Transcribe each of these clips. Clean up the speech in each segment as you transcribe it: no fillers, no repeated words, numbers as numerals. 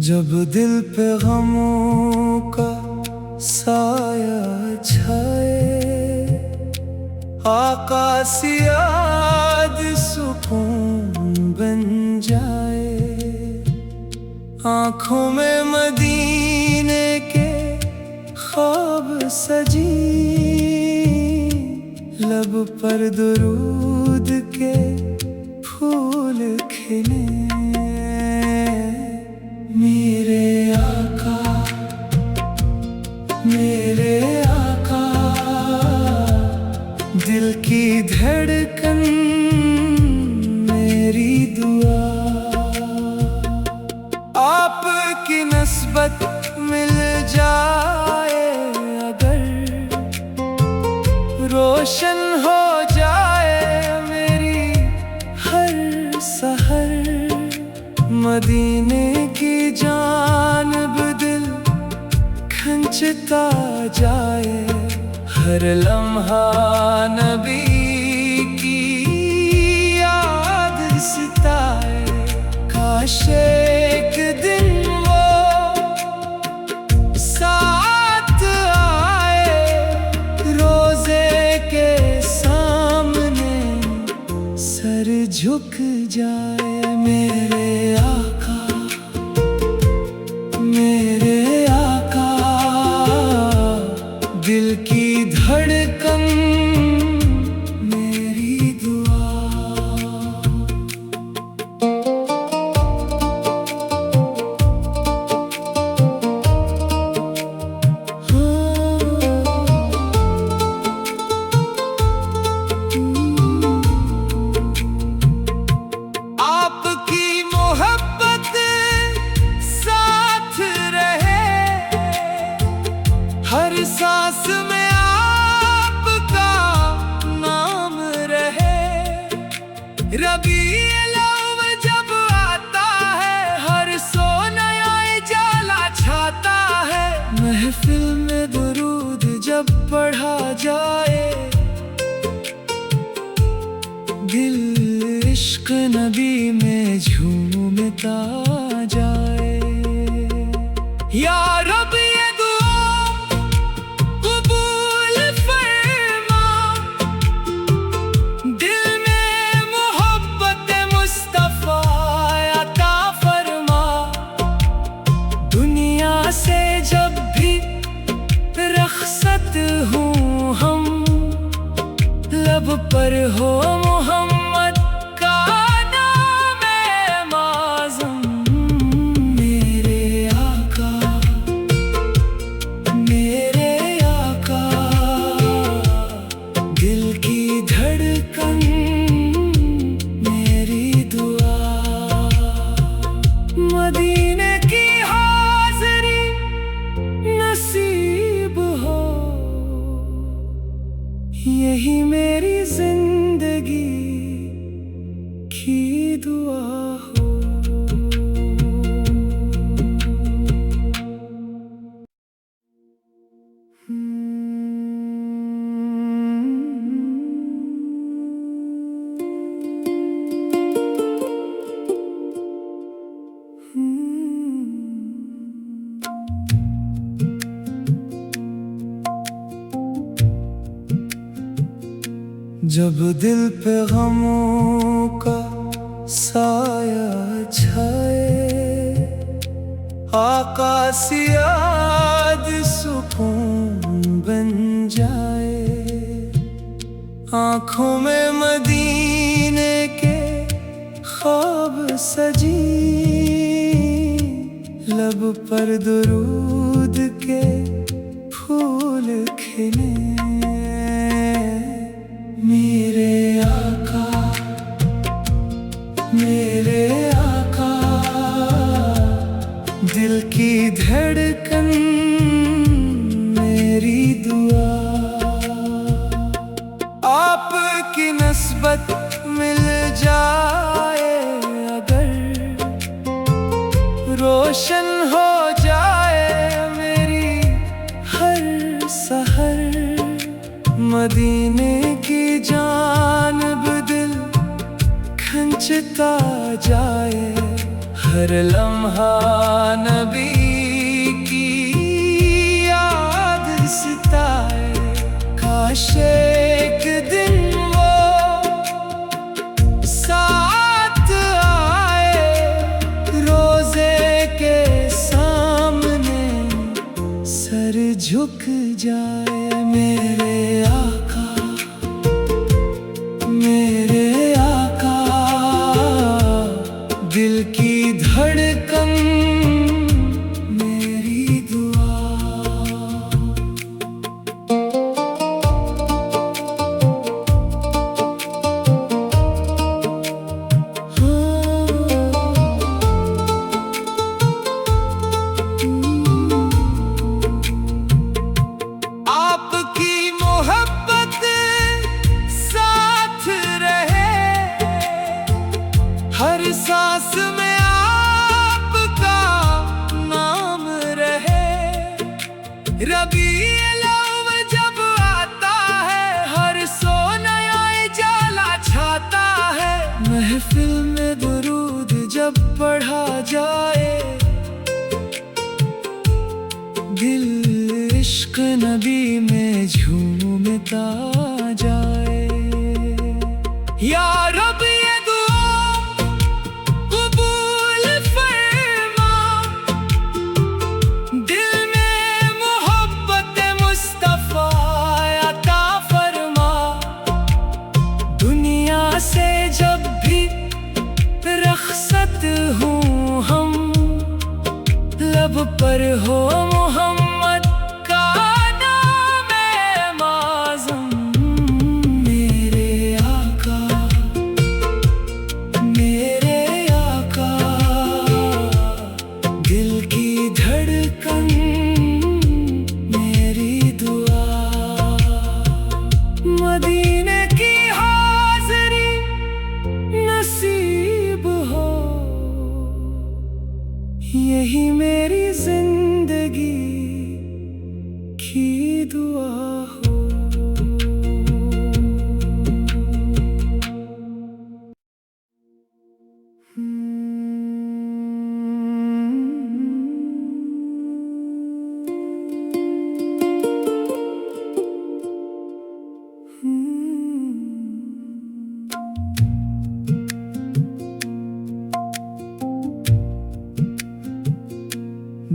जब दिल पे गमों का साया छाए, आका सी याद सुकून बन जाए। आँखों में मदीने के ख्वाब सजी, लब पर दुरूद के फूल खिले। मेरे आका, मेरे आका, दिल की धड़कन मेरी दुआ। आपकी नस्बत मिल जाए अगर, रोशन हो जाए मेरी हर सहर। मदीने की जानिब दिल खंचता जाए, हर लम्हा नबी की याद सताए। काश एक दिन वो साथ आए, रोज़े के सामने सर झुक जाए। मेरे आका, मेरे आका, दिल की धड़कन मेरी दुआ। आपकी मोहब्बत साथ रहे, हर सांस में आपका नाम रहे। रबीउल अव्वल जब आता है, हर सो नया उजाला छाता है। महफिल में दुरूद जब पढ़ा जाए, दिल इश्क नबी में झूमता जाए। या रब ये दुआ कबूल फरमा, दिल में मोहब्बत मुस्तफा अता फरमा। दुनिया से जब भी रखसत हूँ हम, लब पर हो मोहम्मद का नाम माज़म। मेरे आका, मेरे आका, दिल की धड़कन मेरी दुआ। मदीने की हाज़री नसीब हो, यही मेरी जिंदगी की दुआ हो। जब दिल पे गमों का साया छाए, आका सी याद सुकून बन जाए। आँखों में मदीने के ख्वाब सजी, लब पर दुरूद के फूल खिले। मेरे आका, मेरे आका, दिल की धड़कन मेरी दुआ। आपकी नस्बत मिल जाए अगर, रोशन हो जाए मेरी हर सहर। मदीने की जानिब दिल खंचता जाए, हर लम्हा नबी की याद सताए। काश एक दिन वो साथ आए, रोजे के सामने सर झुक जाए। मेरे आका, मेरे आका, दिल की धड़कन मेरी दुआ। आपकी मोहब्बत साथ रहे, हर सांस में आपका नाम रहे। रबीउल अव्वल जब आता है, हर सोनया जाला छाता है। महफिल में दुरूद जब पढ़ा जाए, दिल इश्क नबी में झूमता जाए। या रब ये दुआ कबूल फरमा, दिल में मोहब्बत मुस्तफा अता फरमा। दुनिया से जब भी रखसत हूँ हम, लब पर हो मोहम्मद का नाम माज़म। मेरे आका, मेरे आका, दिल की धड़कन मेरी दुआ। मदीने की हाज़री नसीब हो, यही मेरी जिंदगी की दुआ हो।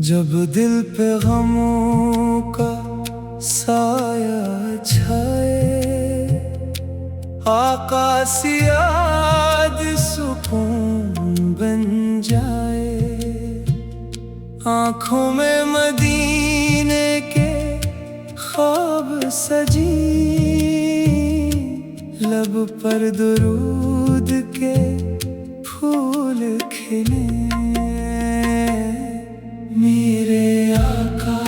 जब दिल पे गमों का साया छाए, आका सी याद सुकून बन जाए। आँखों में मदीने के ख्वाब सजी, लब पर दुरूद के फूल खिले। मेरे आका,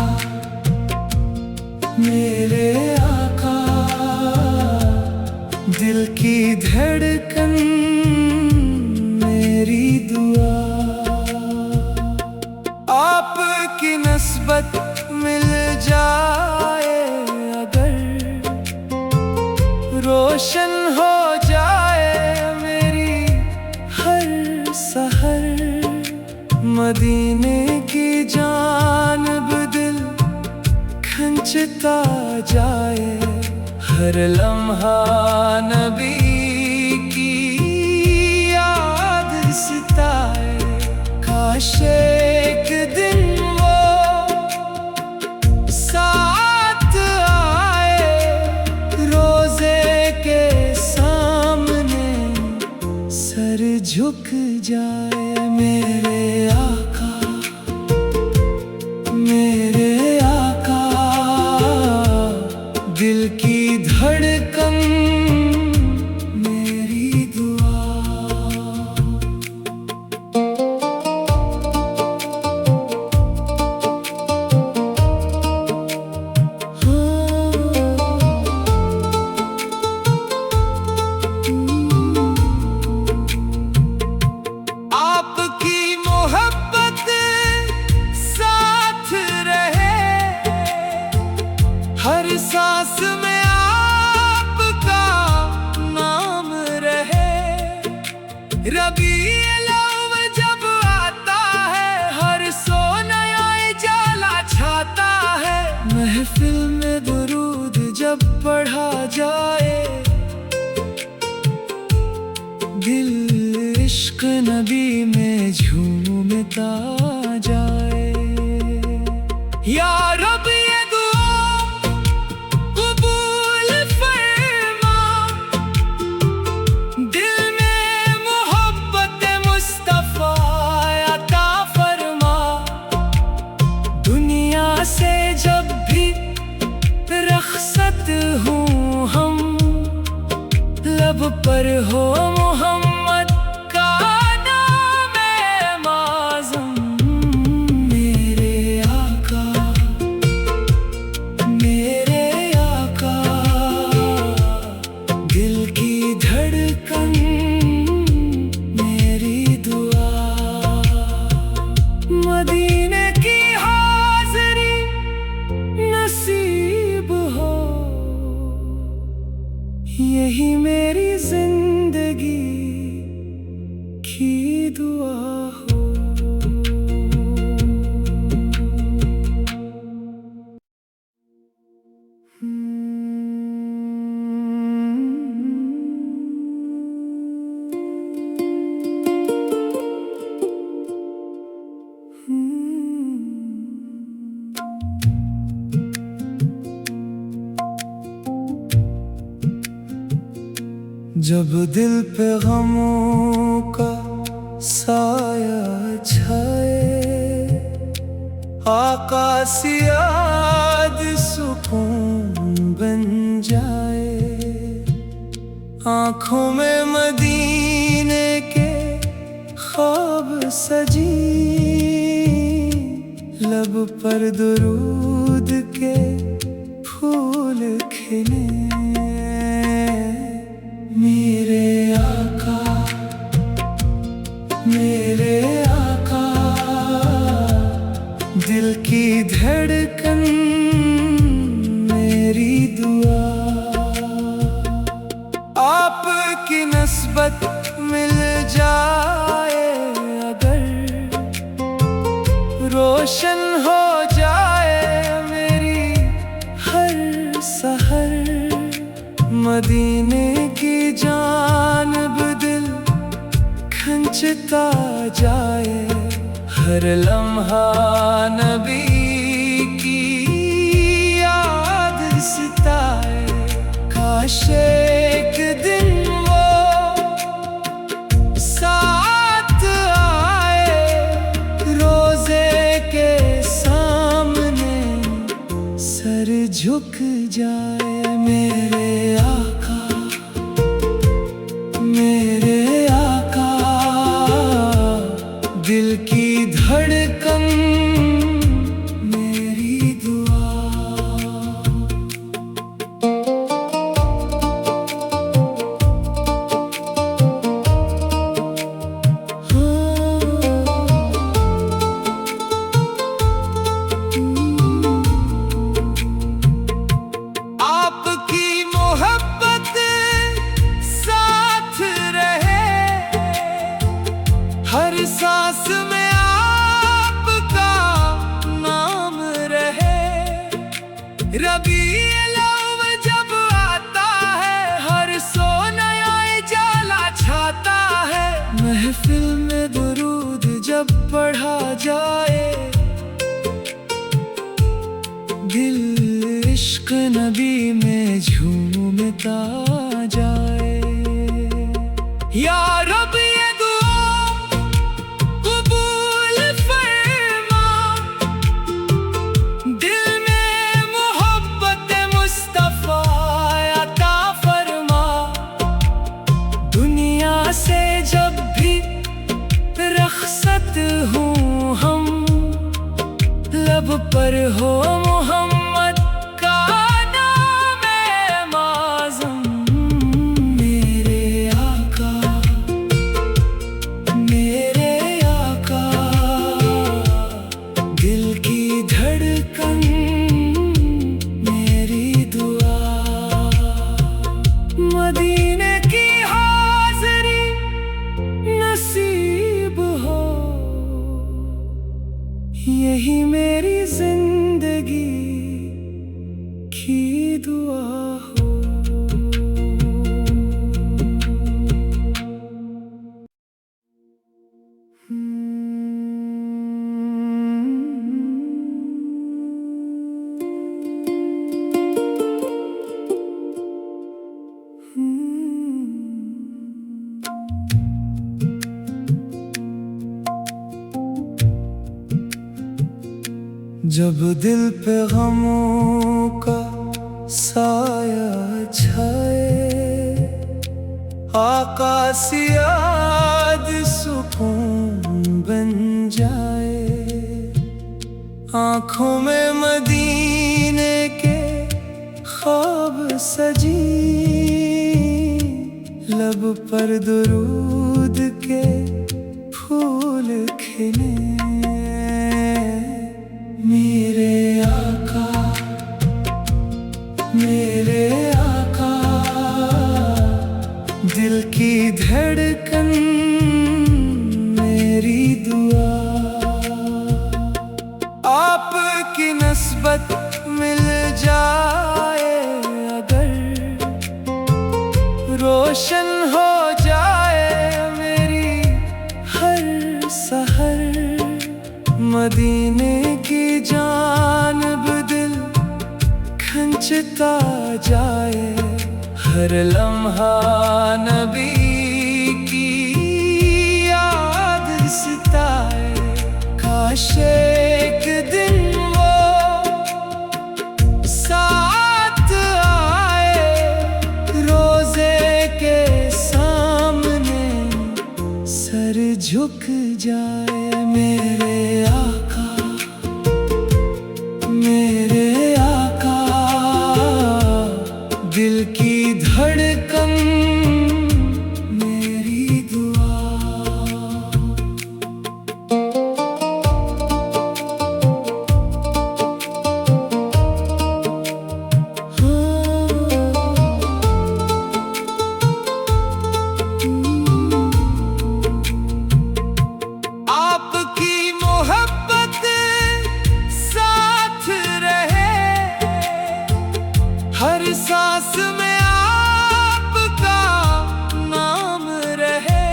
मेरे आका, दिल की धड़कन मेरी दुआ। आपकी नस्बत मिल जाए अगर, रोशन हो जाए मेरी हर सहर। मदीने की जानिब दिल खंचता जाए, हर लम्हा नबी की याद सताए। काश एक दिन वो साथ आए, रोजे के सामने सर झुक जाए। मेरे आका, मेरे आका, दिल की धड़कन मेरी दुआ। आपकी मोहब्बत साथ रहे, हर सांस में आपका नाम रहे। रबीउल अव्वल जब आता जाए। दिल इश्क नबी में झूमता जाए। या रब ये दुआ कबूल फरमा, दिल में मोहब्बत मुस्तफा अता फरमा। दुनिया से जब भी रखसत हूँ हम, लब पर हो मोहम्मद का नाम माज़म। मेरे आका, मेरे आका, दिल की धड़कन मेरी दुआ। मदीने की हाज़री नसीब हो, यही मेरी जिंदगी की दुआ हो। जब दिल पे गमों का साया छाए, आका सी याद सुकून बन जाए। आँखों में मदीने के ख्वाब सजी, लब पर दुरूद के फूल खिले। मेरे आका, मेरे आका, दिल की धड़कन मेरी दुआ। आपकी नस्बत मिल जाए अगर, रोशन हो जाए मेरी हर सहर। मदीने की जानिब दिल खंचता जाए, हर लम्हा नबी की याद सताए। काश एक दिन वो साथ आए, रोज़े के सामने सर झुक जाए। मेरे आका, मेरे आका, दिल की धड़कन मेरी दुआ। आपकी मोहब्बत साथ रहे, हर सांस में आपका नाम रहे। रबीउल अव्वल जब आता है, हर सो नया उजाला छाता है। महफिल में दुरूद जब पढ़ा जाए, दिल इश्क नबी में झूमता जाए। या रब ये दुआ कबूल फरमा, दिल में मोहब्बत मुस्तफा अता फरमा। दुनिया से जब भी रखसत हूँ हम, लब पर हो मोहम्मद का नाम माज़म। मेरे आका, मेरे आका, दिल की धड़कन मेरी दुआ। मदीने की हाज़री नसीब हो, यही मेरी जिंदगी जब दिल पे गमों का साया छाए, आका सी याद सुकून बन जाए। आँखों में मदीने के ख्वाब सजी, लब पर दुरूद के फूल खिले। मेरे आका, मेरे आका, दिल की धड़कन मेरी दुआ। आपकी नस्बत मिल जाए अगर, रोशन हो जाए मेरी हर सहर। मदीने की जानिब दिल खंचता जाए, हर लम्हा नबी की याद सताए। काश एक दिन वो साथ आए, रोजे के सामने सर झुक जाए। मेरे आका, मेरे आका, दिल की धड़कन मेरी दुआ। आपकी मोहब्बत साथ रहे, हर सांस में आपका नाम रहे।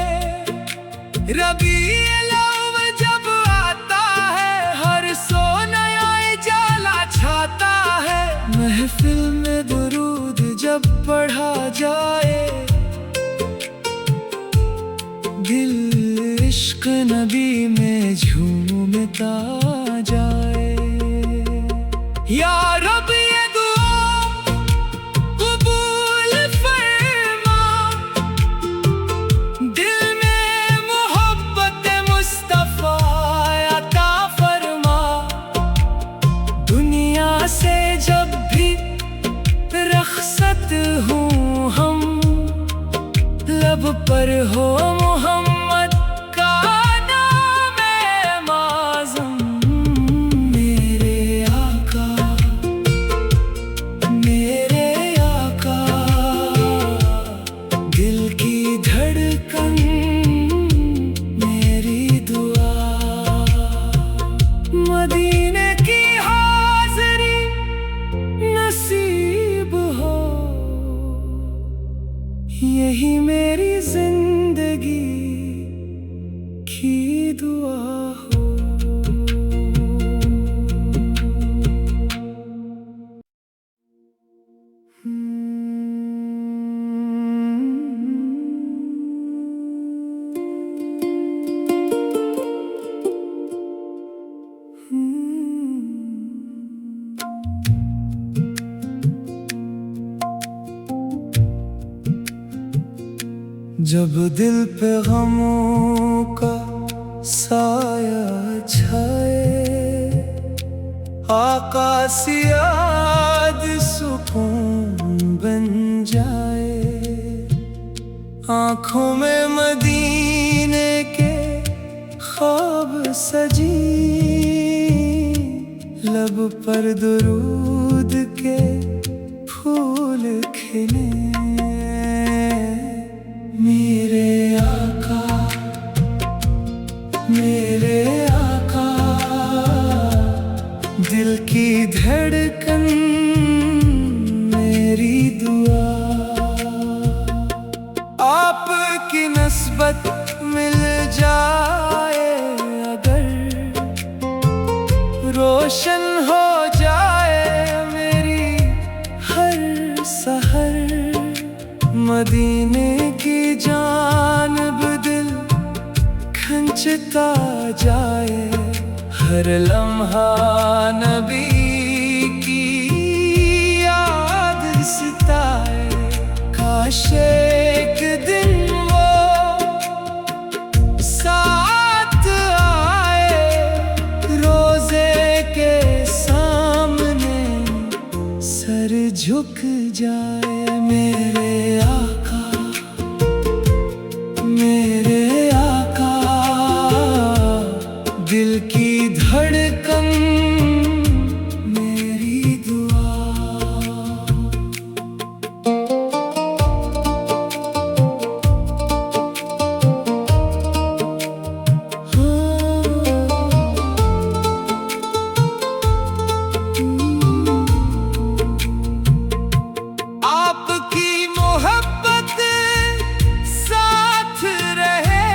रबीउल अव्वल जब आता है, हर सो नया उजाला छाता है। महफिल में दुरूद जब पढ़ा जाए, दिल इश्क नबी में झूमता जाए। या रब ये दुआ कबूल फरमा, दिल में मोहब्बत मुस्तफा अता फरमा। दुनिया से जब भी रखसत हूँ हम, लब पर हो मोहम्मद का नाम माज़म। मेरे आका, मेरे आका, दिल की धड़कन मेरी दुआ। मदीने की हाज़री नसीब हो, यही मेरी जिंदगी की दुआ हो। जब दिल पे गमों का साया छाए, आका सी याद सुकून बन जाए। आँखों में मदीने के ख्वाब सजी, लब पर दुरूद के फूल खिले। मेरे आका, मेरे आका, दिल की धड़कन मेरी दुआ। आपकी नस्बत मिल जाए अगर, रोशन हो जाए मेरी हर सहर। मदीने की जानिब दिल खंचता जाए, हर लम्हा नबी की याद सताए। काश एक दिन वो साथ आए, रोजे के सामने सर झुक जाए। मेरे आका, मेरे आका, दिल की धड़कन मेरी दुआ। आपकी मोहब्बत साथ रहे,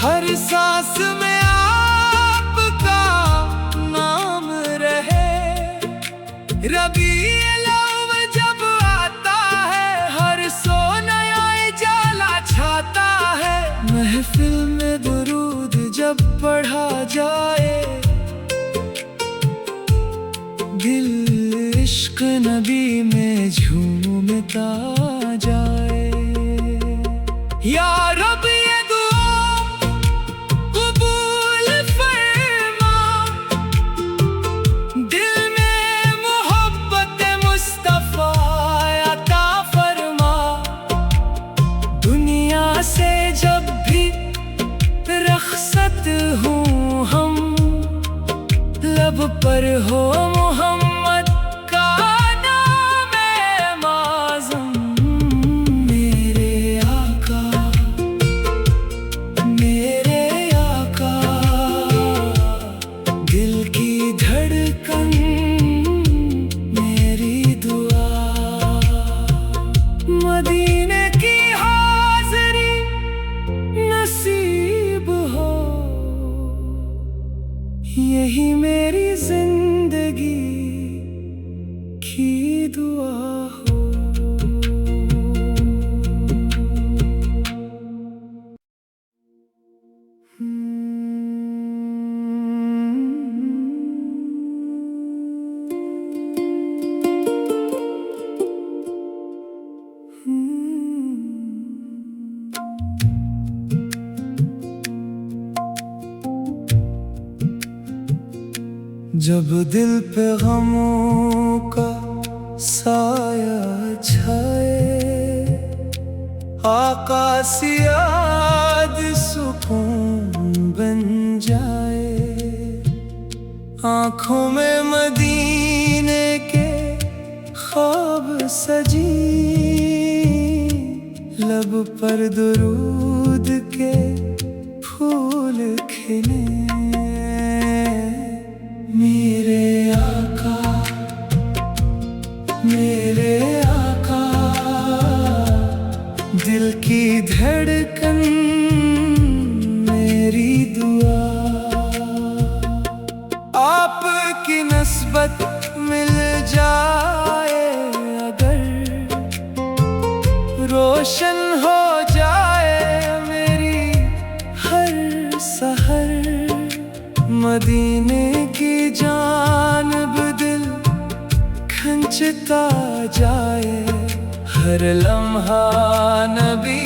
हर सांस में आपका नाम रहे। रबीउल अव्वल जब आता है, हर सो नया उजाला छाता है। महफिल में दुरूद जब पढ़ा जाए, दिल इश्क नबी में झूमता जाए। या रब ये दुआ कबूल फरमा, दिल में मोहब्बत मुस्तफा अता फरमा। दुनिया से जब भी रखसत हूँ हम, लब पर हो मोहम्मद का नाम माज़म। मेरे आका, मेरे आका, दिल की धड़कन मेरी दुआ। मदीने की हाज़री नसीब हो, यही मेरी जिंदगी की दुआ हो। जब दिल पे गमों का साया छाए, आका सी याद सुकून बन जाए। आँखों में मदीने के ख्वाब सजी, लब पर दुरूद के फूल खिले। मेरे आका, मेरे आका, दिल की धड़कन मेरी दुआ। आपकी नस्बत मिल जाए अगर, रोशन हो जाए मेरी हर सहर। मदीने की जानिब दिल खंचता जाए, हर लम्हा नबी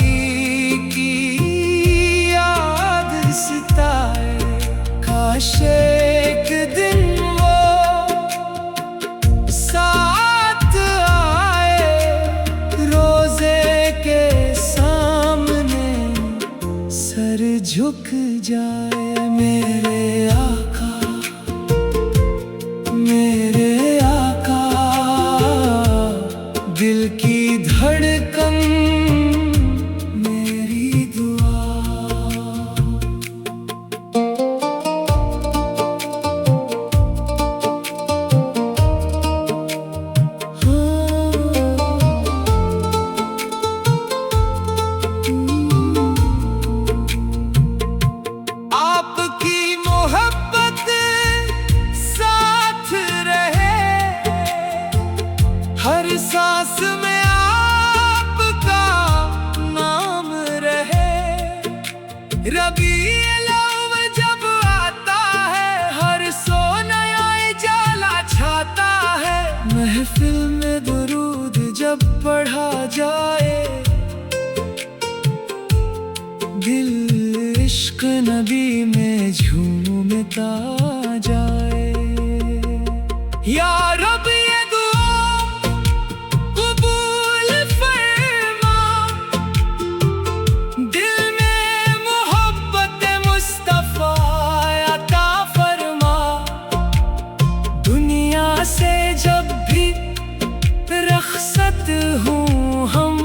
की याद सताए। काश एक दिन वो साथ आए, रोजे के सामने सर झुक जाए। मेरे आका, मेरे आका, दिल की धड़कन मेरी दुआ। आपकी मोहब्बत साथ रहे, हर सांस में आपका नाम रहे। रबीउल अव्वल जब आता महफिल में दुरूद जब पढ़ा जाए, दिल इश्क नबी में झूमता जाए। या रब ये दुआ कबूल फरमा, दिल में मोहब्बत मुस्तफा अता फरमा। दुनिया से जब भी रखसत हूँ हम,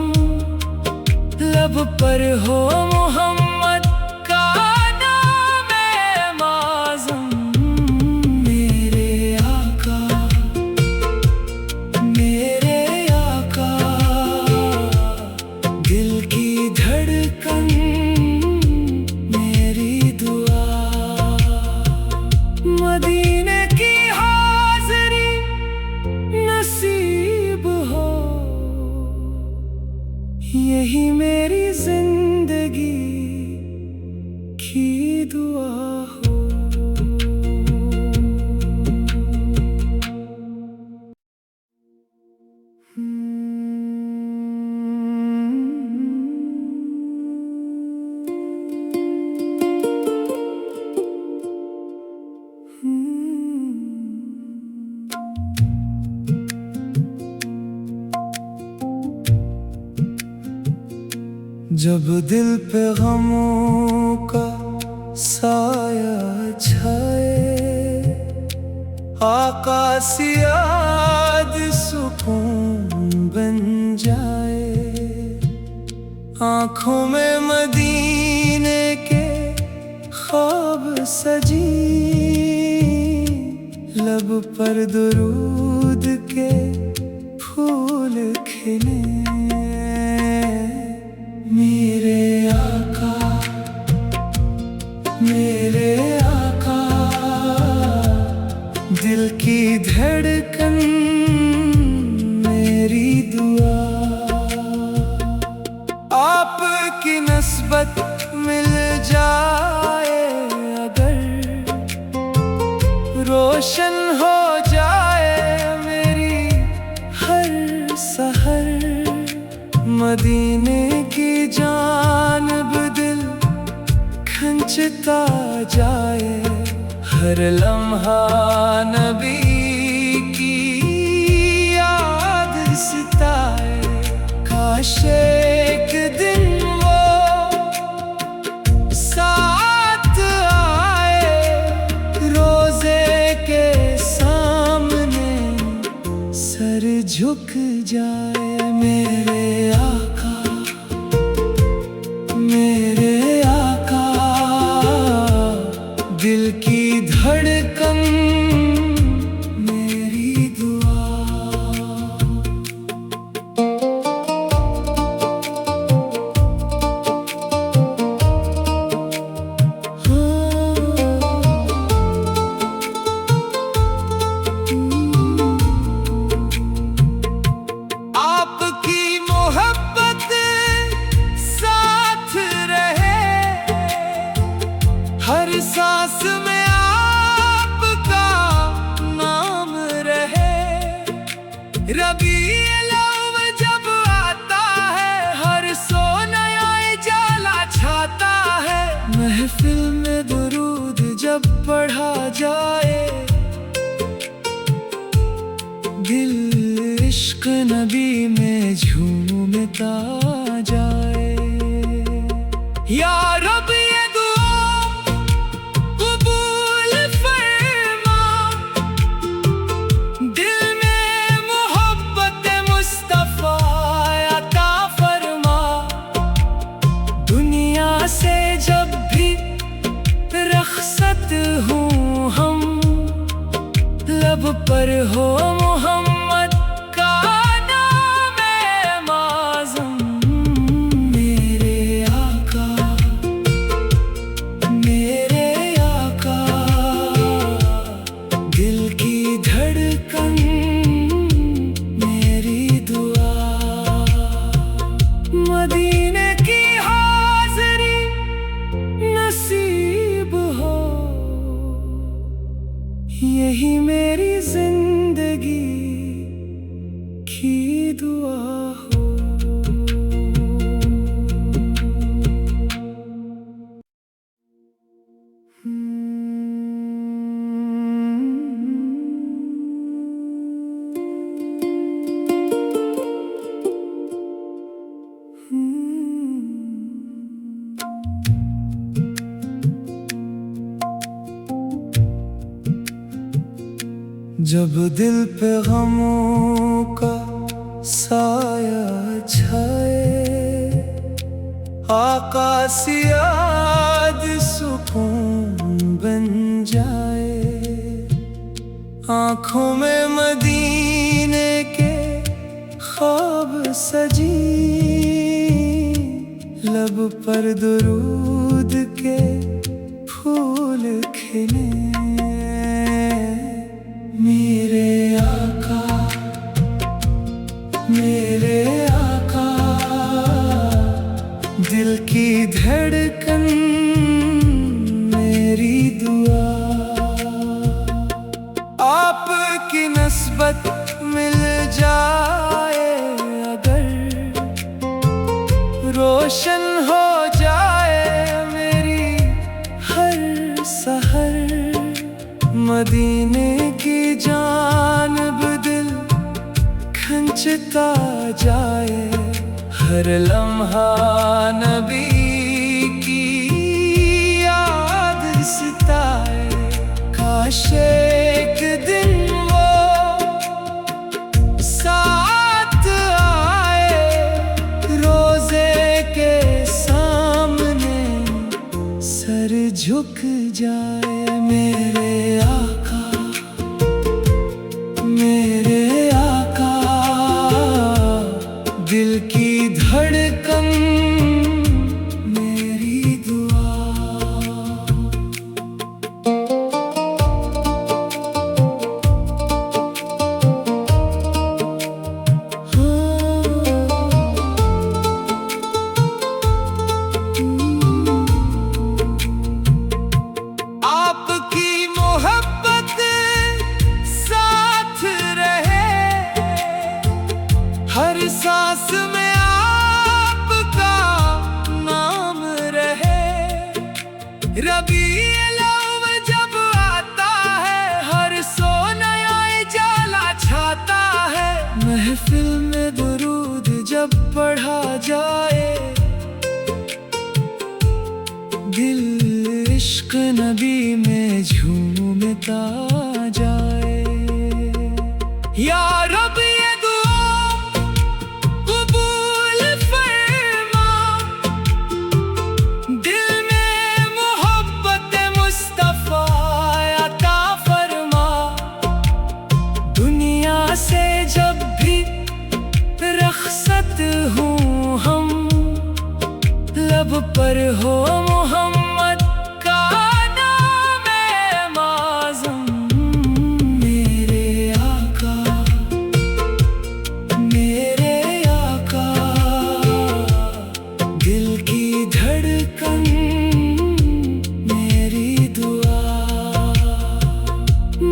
लब पर हो मोहम्मद का नाम माज़म। मेरे आका, मेरे आका, दिल की धड़कन मेरी दुआ। मदीने की हाज़री नसीब हो, यही मेरी जिंदगी की दुआ हो। जब दिल पे गमों का साया छाए, आका सी याद सुकून बन जाए। आँखों में मदीने के ख्वाब सजी, लब पर दुरूद के फूल खिले। मेरे आका, मेरे आका, दिल की धड़कन मेरी दुआ। आपकी नस्बत मिल जाए अगर, रोशन हो जाए मेरी हर सहर। मदीने की जानिब दिल खंचता जाए, हर लम्हा नबी की याद सताए। काश एक दिन वो साथ आए, रोज़े के सामने सर झुक जाए। मेरे आका, मेरे आका, दिल की धड़कन मेरी दुआ। आपकी मोहब्बत साथ रहे, हर सांस में आपका नाम रहे। रबीउल अव्वल जब आता है, हर सो नया उजाला छाता है। महफिल में दुरूद जब पढ़ा जाए, दिल इश्क नबी में झूमता जाए। या रब ये दुआ कबूल फरमा, दिल में मोहब्बत मुस्तफा अता फरमा। दुनिया से जब भी रखसत हूँ हम, लब पर हो मोहम्मद का नाम माज़म। मेरे आका, मेरे आका, दिल की धड़कन मेरी दुआ। मदीने की हाज़री नसीब हो, यही मेरी जिंदगी जब दिल पे गमों का साया छाए, आका सी याद सुकून बन जाए। आँखों में मदीने के ख्वाब सजी, लब पर दुरूद के फूल खिले। मेरे आका, मेरे आका, दिल की धड़कन मेरी दुआ। आपकी नस्बत मिल जाए अगर, रोशन हो जाए मेरी हर सहर। मदीने की जानिब दिल खंचता जाए, हर लम्हा नबी की याद सताए। काश एक दिन वो साथ आए, रोजे के सामने सर झुक जाए। मेरे आका, मेरे आका, दिल की धड़कन मेरी दुआ। आपकी मोहब्बत साथ रहे, हर सांस में आपका नाम रहे। रबीउल अव्वल जब आता है, हर सो नया उजाला छाता है। महफिल में दुरूद जब पढ़ा जाए, दिल इश्क नबी में झूमता जाए। या रब ये दुआ कबूल फरमा, दिल में मोहब्बत मुस्तफा अता फरमा। दुनिया से जब भी रखसत हूँ हम, लब पर हो मोहम्मद का नाम माज़म। मेरे आका, मेरे आका, दिल की धड़कन मेरी दुआ।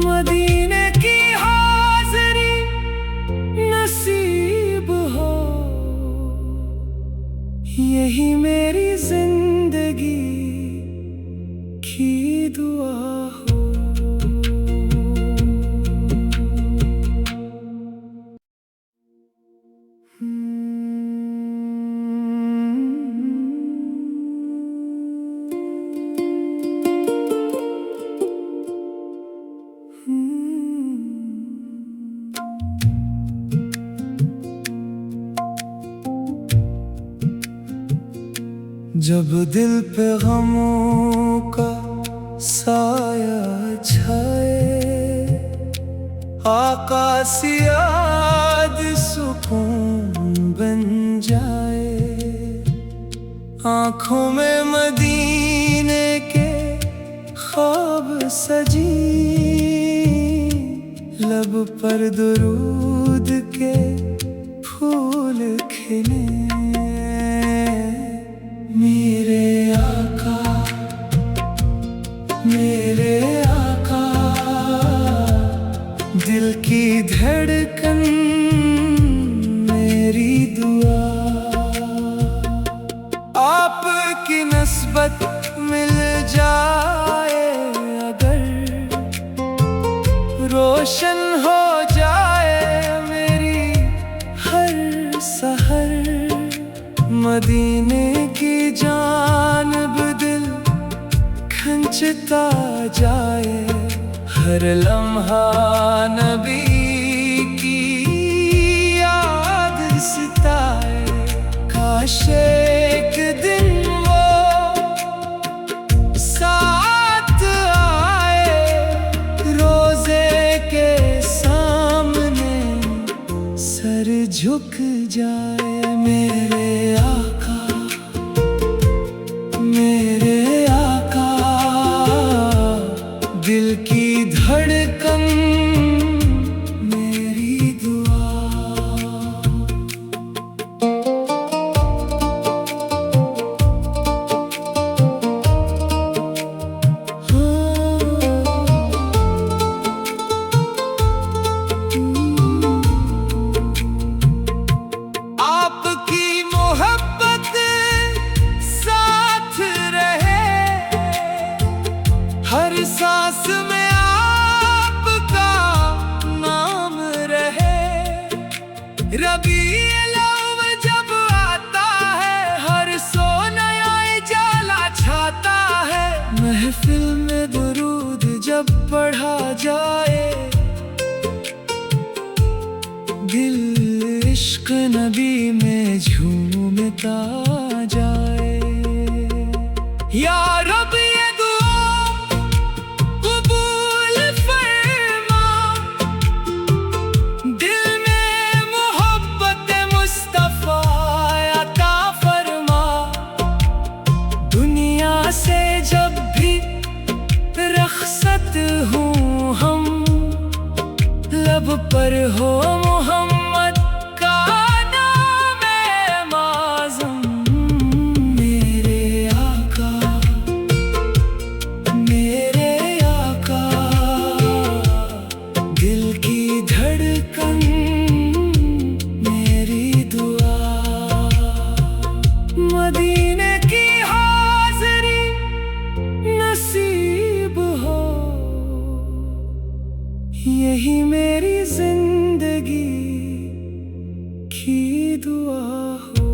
मदीने की हाज़री नसीब हो, यही मेरी जिंदगी की दुआ हो। जब दिल पे गमों का साया छाए, आका सी याद सुकून बन जाए। आँखों में मदीने के ख्वाब सजी, लब पर दुरूद के फूल खिले। मेरे आका, मेरे आका, दिल की धड़कन मेरी दुआ। आपकी नस्बत मिल जाए अगर, रोशन हो जाए मेरी हर सहर। मदीने की जानिब दिल खंचता जाए, हर लम्हा नबी की याद सताए। काश एक दिन वो साथ आए, रोजे के सामने सर झुक जाए। मेरे आका, मेरे आका, दिल की धड़कन मेरी दुआ। आपकी मोहब्बत साथ रहे, हर सांस में आपका नाम रहे। रबीउल अव्वल जब आता है, हर सो नया उजाला छाता है। महफिल में दुरूद जब पढ़ा जाए, दिल इश्क नबी में झूमता जाए। या रब ये दुआ कबूल फरमा, दिल में मोहब्बत मुस्तफा अता फरमा। दुनिया से जब भी रखसत हूँ हम, लब पर हो मोहम्मद का नाम माज़म। मेरे आका, मेरे आका, दिल की धड़कन मेरी दुआ। मदीने की हाज़री नसीब हो, यही मेरी जिंदगी की दुआ हो।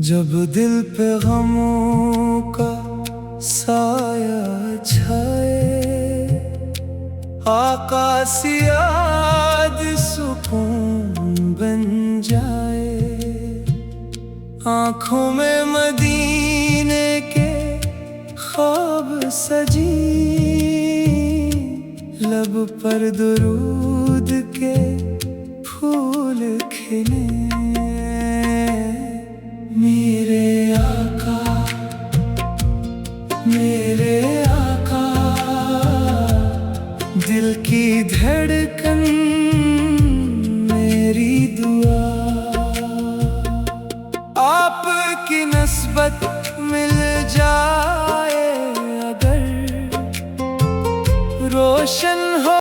जब दिल पे गमों का साया छाए, आका सी याद सुकून बन जाए। आँखों में मदीने के ख्वाब सजी, लब पर दुरूद के फूल खिले। मेरे आका, मेरे आका, दिल की धड़कन मेरी दुआ। आपकी नस्बत मिल जाए अगर, रोशन हो